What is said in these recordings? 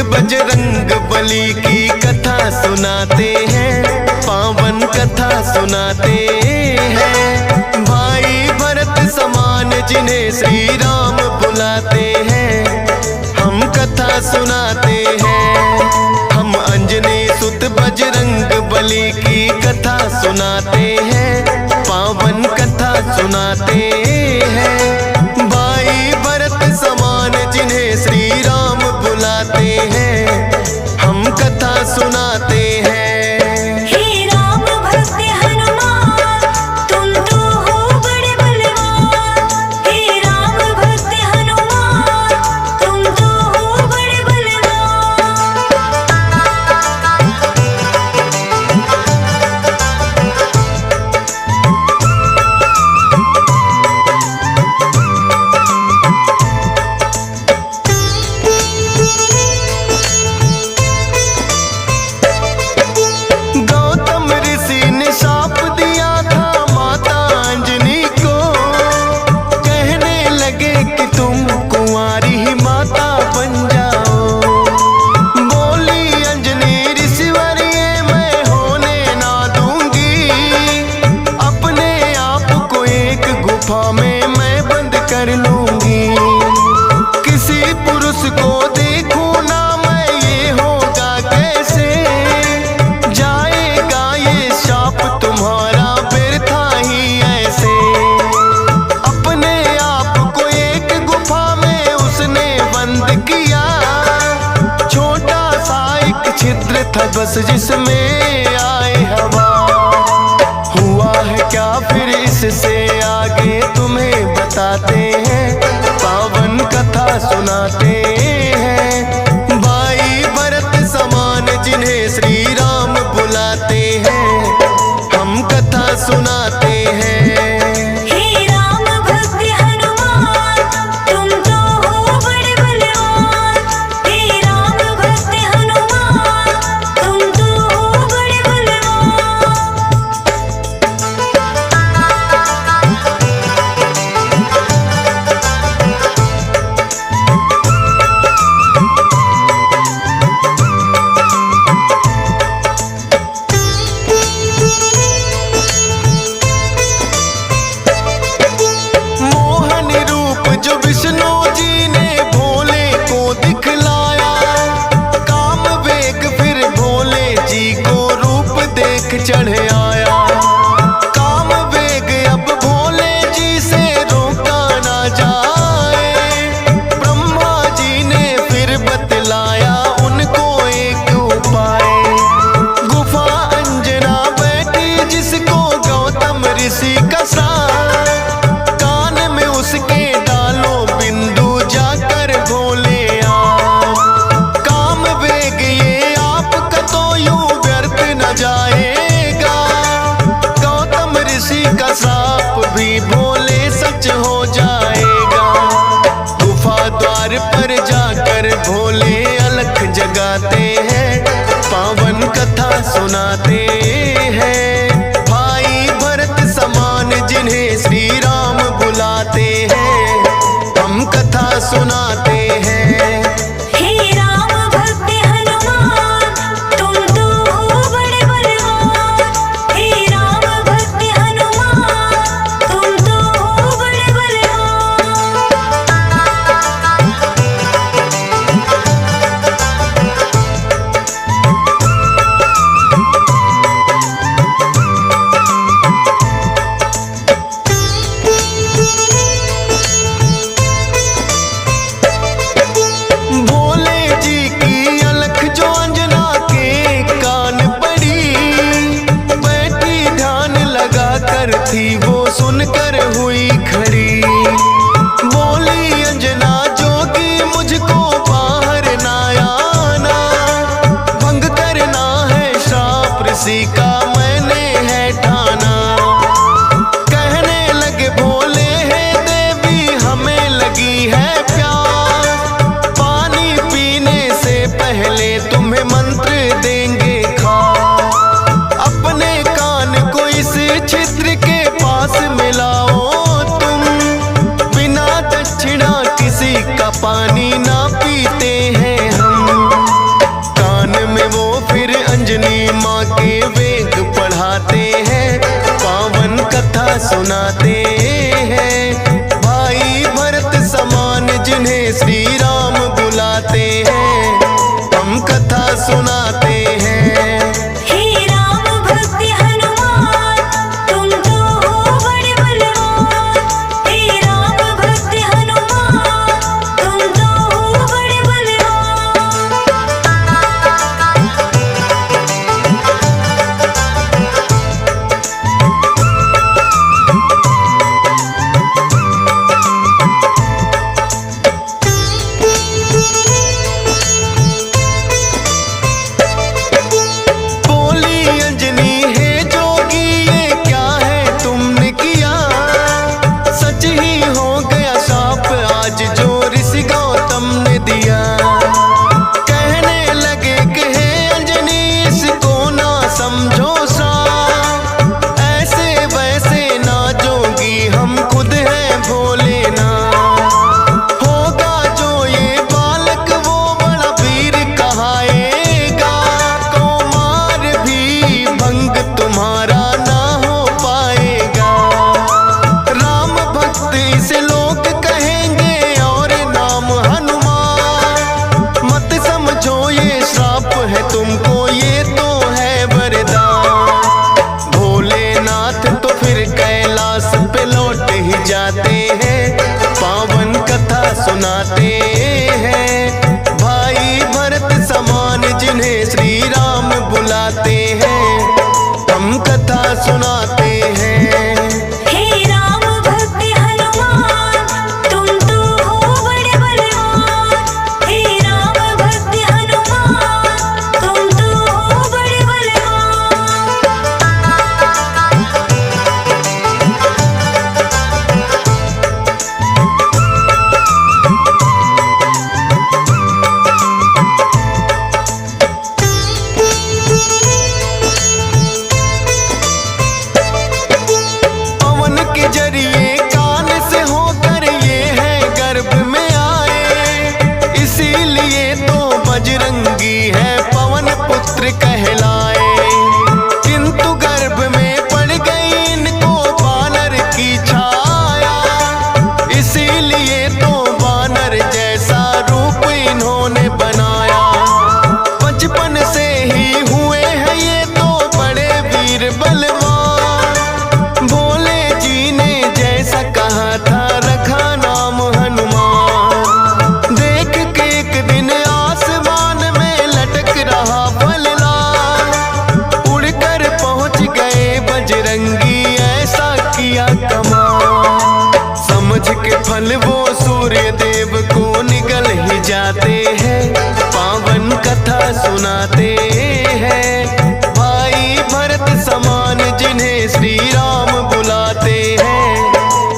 बजरंग बली की कथा सुनाते हैं, पावन कथा सुनाते हैं। भाई भरत समान जिन्हें श्री राम बुलाते हैं, हम कथा सुनाते हैं। हम अंजनी सुत बजरंग बली की कथा सुनाते हैं, पावन कथा सुनाते हैं। भाई भरत समान जिन्हें श्री राम बुलाते हैं, हम कथा सुनाते हैं। हे राम भक्त हनुमान, तुम तो हो बड़े बलवान। हे राम भक्त हनुमान, तुम तो हो बड़े बलवान। गौतम ऋषि ने शाप दिया था माता अंजनी को, कहने लगे कि तुम कुंवारी ही माता बन जाओ। बोली अंजनी ऋषिवर ये मैं होने ना दूंगी, अपने आप को एक गुफा में मैं बंद कर लूंगी। किसी पुरुष को देखूं ना मैं, ये होगा कैसे? जाएगा ये शाप तुम्हारा व्यर्था ही ऐसे। अपने आप को एक गुफा में उसने बंद किया, छोटा सा एक छिद्र था बस जिसमें आए हवा। हुआ है क्या फिर इससे आगे तुम्हें बताते हैं, पावन कथा सुनाते हैं। भाई भरत समान जिन्हें श्री राम बुलाते हैं, हम कथा सुनाते हैं। हे राम भक्त हनुमान, तुम तो हो बड़े बलवान। हे राम भक्त हनुमान, तुम तो हो बड़े बलवान। मोहन रूप जो विष्णु जी ने भोले को दिखलाया, काम वेग फिर भोले जी को रूप देख चढ़ आया। काम वेग अब भोले जी से रोका ना जाए, ब्रह्मा जी ने फिर बतलाया उनको एक उपाय। गुफा अंजना बैठी जिसको गौतम ऋषि का साथ, कान में उसके डालो बिंदु जाकर भोले आप। काम वेग ये आपका तो यूं व्यर्थ न जाएगा, गौतम ऋषि का श्राप भी भोले सच हो जाएगा। गुफा द्वार पर जाकर भोले अलख जगाते हैं, पावन कथा सुनाते हैं। भाई भरत समान जिन्हें श्री राम बुलाते हैं, हम कथा सुनाते हैं। हे राम भक्त हनुमान, तुम तो हो बड़े बलवान। हे राम भक्त हनुमान, तुम तो हो बड़े बलवान। भोले जी की अलख जो अंजना के कान पड़ी, बैठी ध्यान लगा कर थी वो सुनकर हुई खड़ी। बोली अंजना जोगी मुझको बाहर ना आना, भंग करना है श्राप ऋषि का मैंने है ठाना। कहने लगे भोले है देवी हमें लगी है प्यास, पानी पीने से पहले तुम्हें मंत्र देंगे खास। अपने कान को इस छिद्र के पास मिलाओ तुम, बिना दक्षिणा किसी का पानी ना पीते हैं हम। सुनाते हैं। हे राम भक्त हनुमान तुम तो हो बड़े बलवान। हे राम भक्त हनुमान तुम तो हो बड़े बलवान। पवन के जरिए कान से होकर ये है गर्भ में आए, इसीलिए तो बजरंगी है पवन पुत्र कहलाए। किंतु गर्भ में पड़ गई इनको बानर की छाया, इसीलिए तो बानर जैसा रूप इन्होंने बनाया। बचपन से ही हुए हैं ये तो बड़े वीर बलवान, भोले जी ने जैसा कहा था रखा नाम हनुमान। देख के एक दिन आसमान में लटक रहा फलदार, उड़कर पहुंच गए बजरंगी ऐसा किया कमाल। समझ के फल वो सूर्य देव को निगल ही जाते हैं, पावन कथा सुनाते हैं। भाई भरत समान जिन्हें श्री राम बुलाते हैं,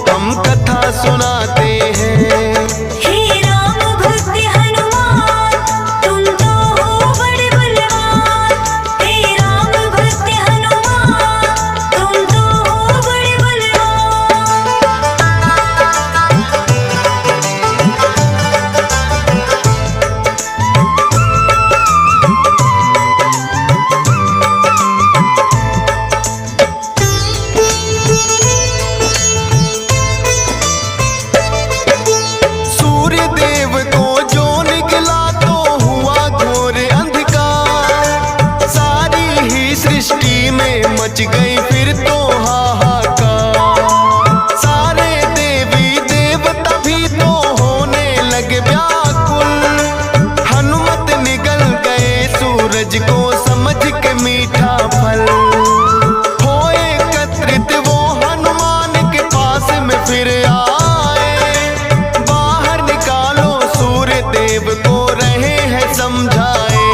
हम कथा सुनाते हैं। हे राम भक्त हनुमान तुम तो हो बड़े बलवान। हे राम भक्त हनुमान तुम तो हो बड़े बलवान। सूर्य देव को जो निकला तो हुआ घोर अंधकार, सारी ही सृष्टि में मच गई फिर तो हाहाकार। सारे देवी देवता भी तो होने लगे व्याकुल, हनुमत निगल गए सूरज को समझ के मीठा फल। हो एकत्रित वो हनुमान के पास में फिर आए, बाहर निकालो सूर्य देव को रहे हैं समझाए।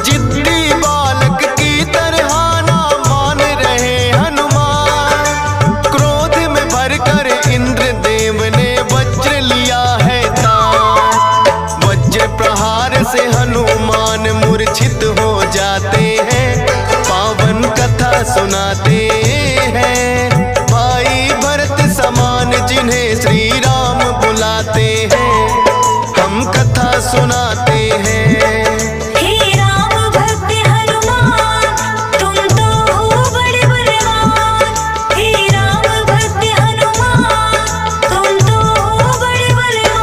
जिद्दी बालक की तरह ना मान रहे हनुमान, क्रोध में भरकर इंद्र देव ने वज्र लिया है तान। वज्र प्रहार से हनुमान मूर्छित हो जाते हैं, पावन कथा सुनाते हैं। भाई भरत समान जिन्हें श्री राम बुलाते हैं, हम कथा सुनाते हैं। हे राम भक्त हनुमान तुम तो हो बड़े बलवान। हे राम भक्त हनुमान तुम तो हो बड़े बलवान।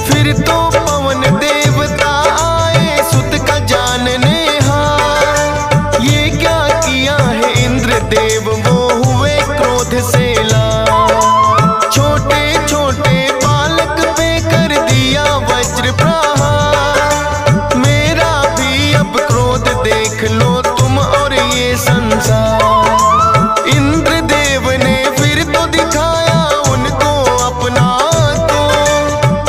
फिर तो पवन देवता आए सुत का जानने हार, ये क्या किया है इंद्र देव वो हुए क्रोध से लाल। छोटे छोटे बालक पे कर दिया वज्र प्रहार, मेरा भी अब क्रोध देख लो तुम और ये संसार। इंद्र देव ने फिर तो दिखाया उनको अपना तो,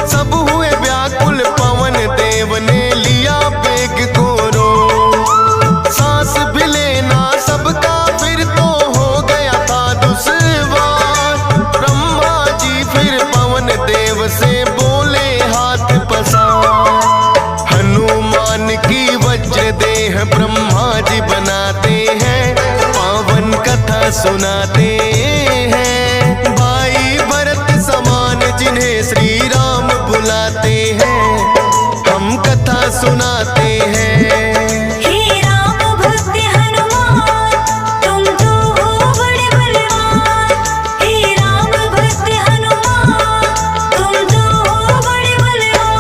सब हुए व्याकुल पवन देव ने लिया बेग को रो। सांस भी लेना सबका फिर तो हो गया था दुश्वार। ब्रह्मा जी फिर पवन देव से बोले हाथ पसार। हनुमान की वज्र देह ब्रह्मा जी बनाते हैं, पावन कथा सुनाते हैं। भाई भरत समान जिन्हें श्री राम बुलाते हैं, हम कथा सुनाते हैं। हे राम भक्त हनुमान तुम तो हो बड़े बलवान। हे राम भक्त हनुमान तुम तो हो बड़े बलवान।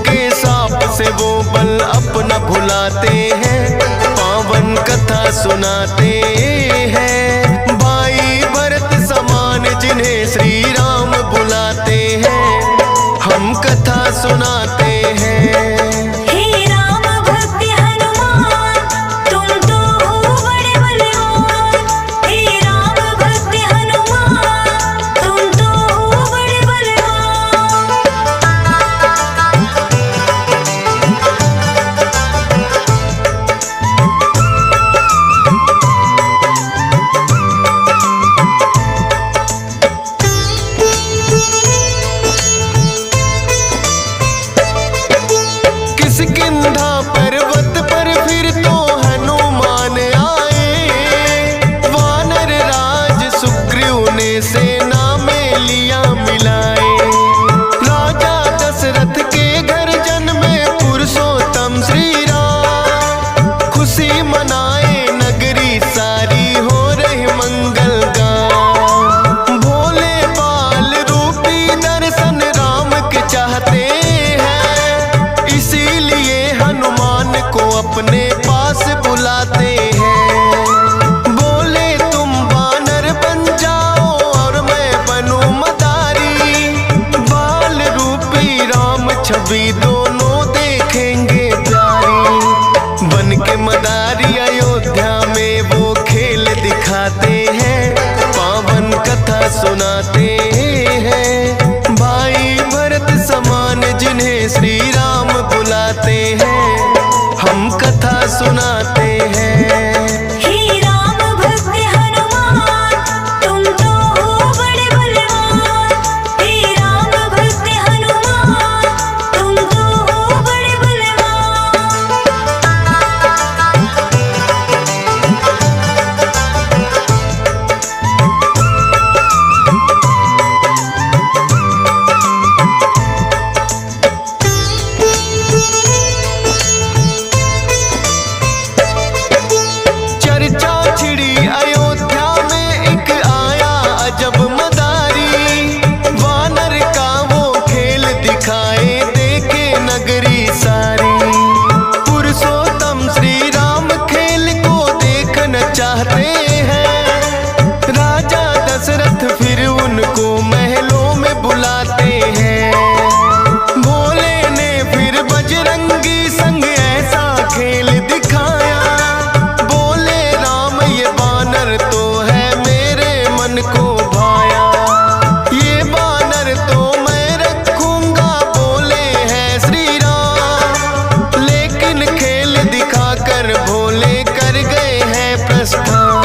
के सांप से वो बल अपना भुलाते हैं, पावन कथा सुनाते हैं। भाई भरत समान जिन्हें श्री राम बुलाते हैं, हम कथा सुनाते हैं। हे राम भक्त हनुमान, तुम तो हो बड़े बलवान। हे राम भक्त हनुमान, तुम तो हो बड़े बलवान। किष्किंधा पर्वत पर फिर तो हनुमान आए, वानर राज सुग्रीव ने सेना में लिया मिलाए। राजा दशरथ के घर जन्मे पुरुषोत्तम श्री राम, खुशी मनाए नगरी सारी हो रही मंगल गान। भोले बाल रूपी दर्शन राम के चाहते हैं, इसीलिए हनुमान को अपने पास बुलाते हैं। बोले तुम वानर बन जाओ और मैं बनूं मदारी, बाल रूपी राम छवि दोनों देखेंगे प्यारी। बन के मदारी अयोध्या में वो खेल दिखाते हैं, पावन कथा सुनाते हैं। भाई भरत समान जिन्हें श्री राम बुलाते हैं, हम कथा सुनाते हैं। हे राम भक्त हनुमान, तुम तो हो बड़े बलवान। हे राम भक्त हनुमान, तुम तो हो बड़े बलवान। चर्चा छिड़ी अयोध्या में एक आया अजब मदारी, वानर का वो खेल दिखाए देखे नगरी सारी। पुरुषोत्तम श्री राम खेल को देखना चाहते हैं, राजा दशरथ फिर उनको महलों में बुलाते हैं। भोले ने फिर बजरंगी संग ऐसा खेल दिखाया, बोले राम ये बानर तो है मेरे मन को भाया। ये बानर तो मैं रखूंगा, बोले हैं श्री राम, लेकिन खेल दिखाकर भोले कर गए हैं प्रस्थान।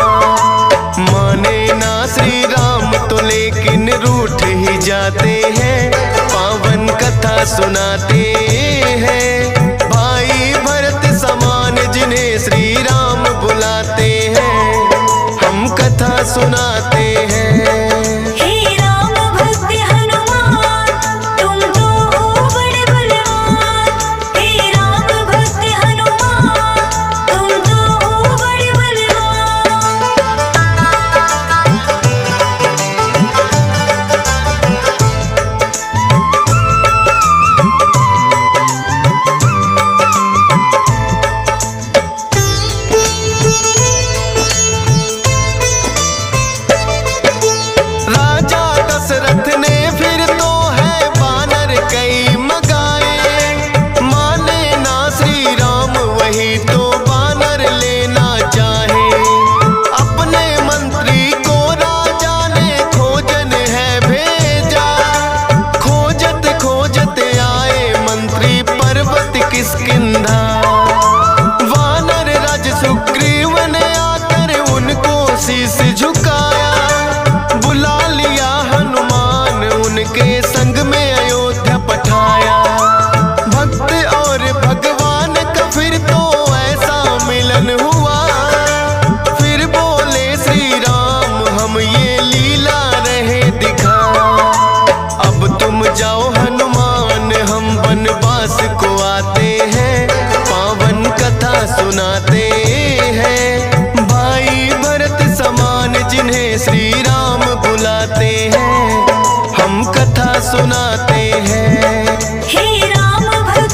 माने ना श्री राम तो लेकिन रूठ ही जाते हैं, पावन कथा सुनाते हैं। भाई भरत समान जिन्हें श्री राम बुलाते हैं, हम कथा सुनाते हैं। हे राम भक्त हनुमान, तुम तो हो बड़े बलवान। हे राम भक्त हनुमान, तुम तो हो बड़े बलवान। राजा दशरथ ने फिर तो है बानर कई मगाए, माने ना श्री राम वही तो बानर लेना चाहे। अपने मंत्री को राजा ने खोजन है भेजा, खोजत खोजत आए मंत्री पर्वत किष्किंधा। वानर राज सुग्रीव ने आकर उनको शीश झुकाया, बुला लिया हनुमान उनके संग में अयोध्या पठाया। भक्त और भगवान का फिर तो ऐसा मिलन हुआ, फिर बोले श्री राम हम ये लीला रहे दिखा। अब तुम जाओ हनुमान, हम वनवास को आते हैं, पावन कथा सुनाते हैं। भाई भरत समान जिन्हें श्री राम बुलाते हैं, हम कथा सुनाते हैं। हे राम भक्त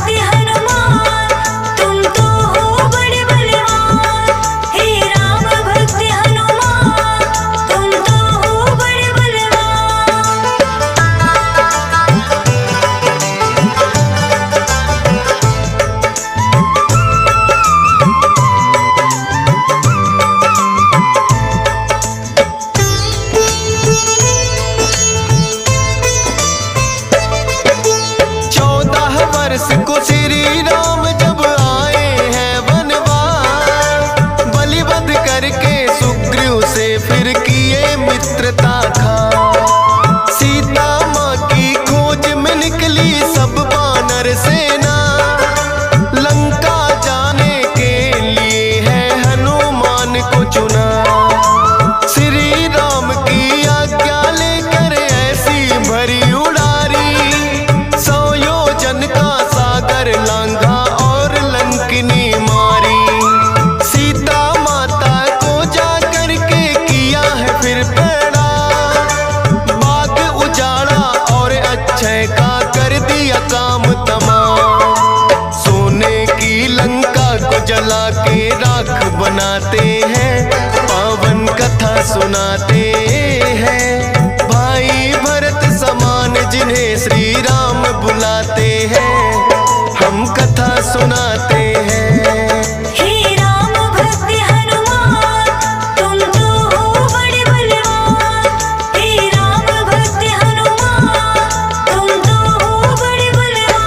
वर्ष को श्री राम जब आए हैं वनवास, बलिवध करके सुग्रीव से फिर किए मित्रता खा। सीता माँ की खोज में निकली सब वानर सेना, लंका जाने के लिए है हनुमान को चुना। श्री राम की आज्ञा लेकर ऐसी भरी उड़ारी, 100 योजन का सागर लांघा और लंकिनी मारी। सीता माता को जा करके किया है फिर पैड़ा, बाग उजाड़ा और अक्षय का कर दिया काम तमाम। सोने की लंका को जला के राख बनाते हैं, पावन कथा सुनाते हैं। भाई भरत समान जिन्हें श्री राम बुलाते हैं, हम कथा सुनाते हैं। हे राम भक्त हनुमान, तुम तो हो बड़े बलवान। हे राम भक्त हनुमान, तुम तो हो बड़े बलवान।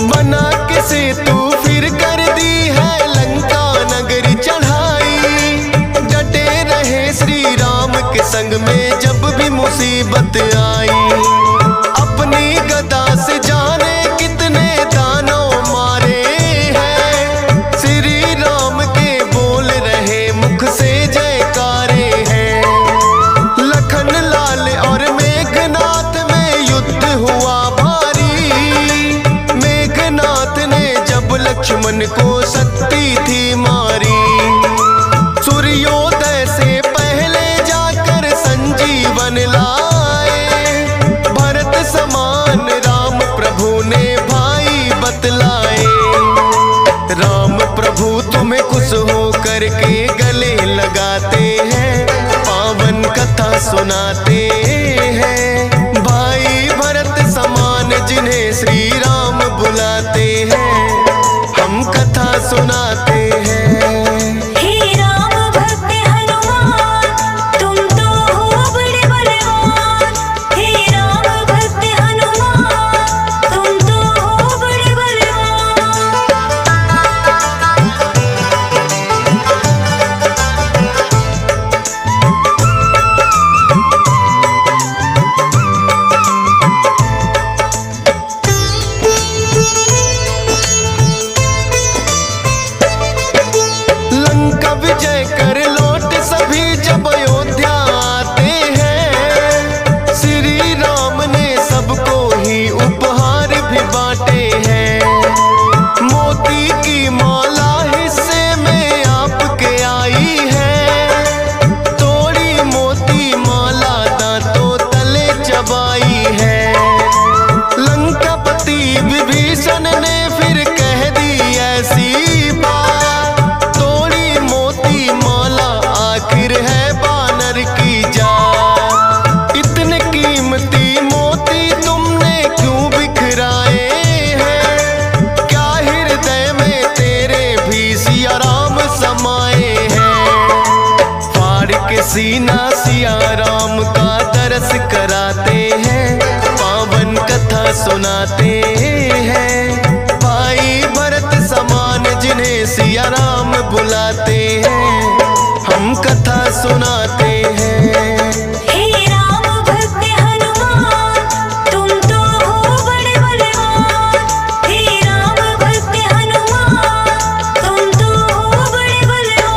बना के सेतु फिर कर दी है लंका नगरी चढ़ाई। डटे रहे श्री राम के संग में जब भी मुसीबत आई। अपनी गदा से जाने कितने दानव मारे हैं, श्री राम के बोल रहे मुख से जयकारे हैं। लखन लाल और मेघनाथ में युद्ध हुआ भारी, मेघनाथ ने जब लक्ष्मण को शक्ति थी मारी। सूर्योदय से पहले जाकर संजीवन लाए, भरत समान राम प्रभु ने भाई बतलाए। राम प्रभु तुम्हें खुश हो करके गले लगाते हैं, पावन कथा सुनाते हैं। भाई भरत समान जिन्हें श्री राम बुलाते हैं, हम कथा सुनाते हैं। हे राम भक्त हनुमान, तुम तो हो बड़े बलवान। हे राम भक्त हनुमान, तुम तो हो बड़े बलवान। लंका विजय कर लौट सभी जब अयोध्या आते हैं, श्री राम ने सबको ही उपहार भी बांटे हैं। मोती की माला हिस्से में आपके आई है, तोड़ी मोती माला दांतों तले चबाई है। लंकापति विभीषण ने फिर कह दी ऐसी बात, तोड़ी मोती माला आखिर है बानर की जात। इतने कीमती मोती तुमने क्यों बिखराए हैं, क्या हृदय में तेरे भी सिया राम समाए हैं। फाड़ के सीना सिया राम का दरस कराते हैं, पावन कथा सुनाते हैं। भाई भरत समान जिन्हें सिया राम बुलाते हैं, हम कथा सुनाते हैं। हे राम भक्त हनुमान, तुम तो हो बड़े बलवान। हे राम भक्त हनुमान, तुम तो हो बड़े बलवान।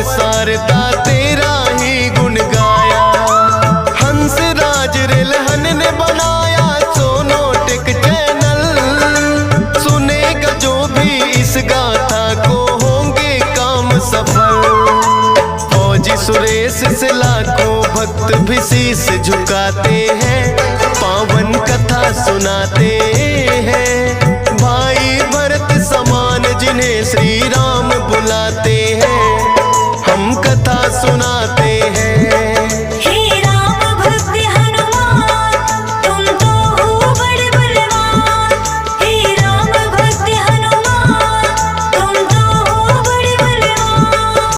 सारता तेरा ही गुण गाया। हंस राज रेलहन ने बनाया सोनो टेक चैनल, सुनेगा जो भी इस गाथा को होंगे काम सफल। फौजी सुरेश से लाखों भक्त भी शीश झुकाते हैं, पावन कथा सुनाते हैं। भाई भरत समान जिन्हें श्री